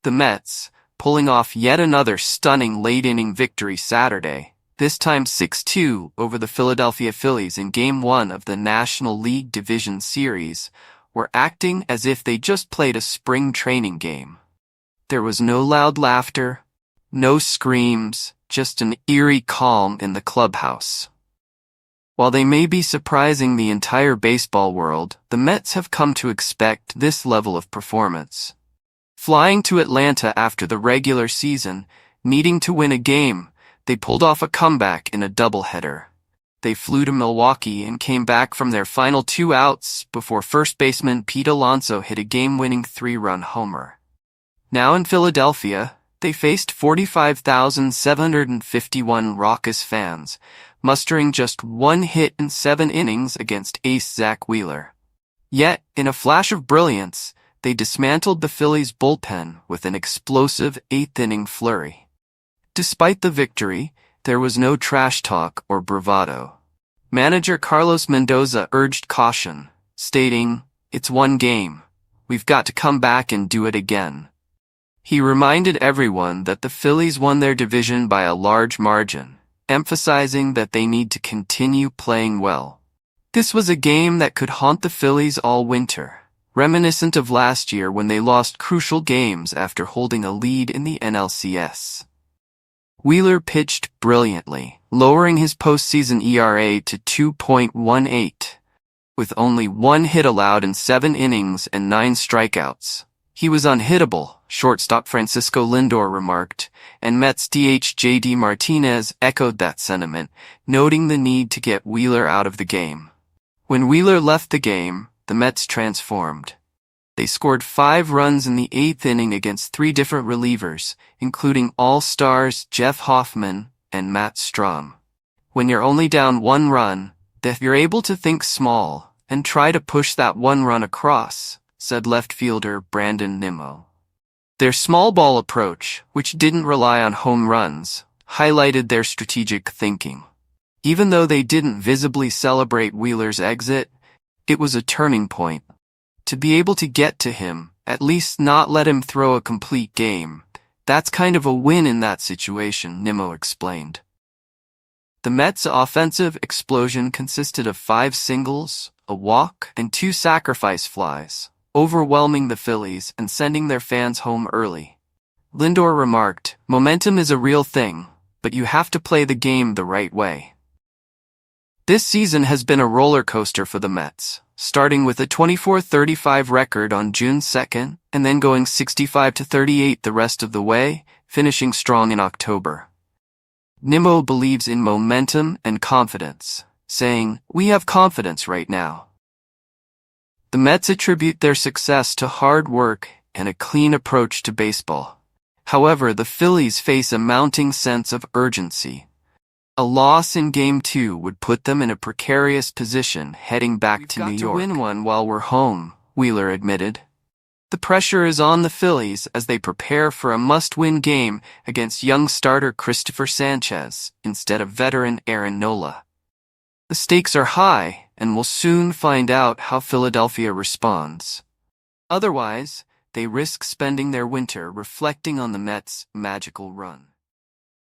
The Mets, pulling off yet another stunning late-inning victory Saturday, this time 6-2 over the Philadelphia Phillies in Game 1 of the National League Division Series, were acting as if they just played a spring training game. There was no loud laughter, no screams, just an eerie calm in the clubhouse. While they may be surprising the entire baseball world, the Mets have come to expect this level of performance. Flying to Atlanta after the regular season, needing to win a game, they pulled off a comeback in a doubleheader. They flew to Milwaukee and came back from their final 2 outs before first baseman Pete Alonso hit a game-winning 3-run homer. Now in Philadelphia, they faced 45,751 raucous fans, mustering just 1 hit in 7 innings against ace Zack Wheeler. Yet, in a flash of brilliance, they dismantled the Phillies' bullpen with an explosive 8th-inning flurry. Despite the victory, there was no trash talk or bravado. Manager Carlos Mendoza urged caution, stating, "It's one game. We've got to come back and do it again." He reminded everyone that the Phillies won their division by a large margin, emphasizing that they need to continue playing well. This was a game that could haunt the Phillies all winter, reminiscent of last year when they lost crucial games after holding a lead in the NLCS. Wheeler pitched brilliantly, lowering his postseason ERA to 2.18. With only 1 hit allowed in 7 innings and 9 strikeouts. He was unhittable, shortstop Francisco Lindor remarked, and Mets DH JD Martinez echoed that sentiment, noting the need to get Wheeler out of the game. When Wheeler left the game, the Mets transformed. They scored 5 runs in the 8th inning against 3 different relievers, including all-stars Jeff Hoffman and Matt Strom. When you're only down 1 run, you're able to think small and try to push that 1 run across, said left fielder Brandon Nimmo. Their small ball approach, which didn't rely on home runs, highlighted their strategic thinking. Even though they didn't visibly celebrate Wheeler's exit, it was a turning point. To be able to get to him, at least not let him throw a complete game, that's kind of a win in that situation, Nimmo explained. The Mets' offensive explosion consisted of 5 singles, a walk, and 2 sacrifice flies, overwhelming the Phillies and sending their fans home early. Lindor remarked, "Momentum is a real thing, but you have to play the game the right way." This season has been a roller coaster for the Mets, starting with a 24-35 record on June 2nd and then going 65-38 the rest of the way, finishing strong in October. Nimmo believes in momentum and confidence, saying, "We have confidence right now." The Mets attribute their success to hard work and a clean approach to baseball. However, the Phillies face a mounting sense of urgency. A loss in Game 2 would put them in a precarious position heading back to New York. "We've got to win one while we're home," Wheeler admitted. The pressure is on the Phillies as they prepare for a must-win game against young starter Christopher Sanchez instead of veteran Aaron Nola. The stakes are high, and we'll soon find out how Philadelphia responds. Otherwise, they risk spending their winter reflecting on the Mets' magical run.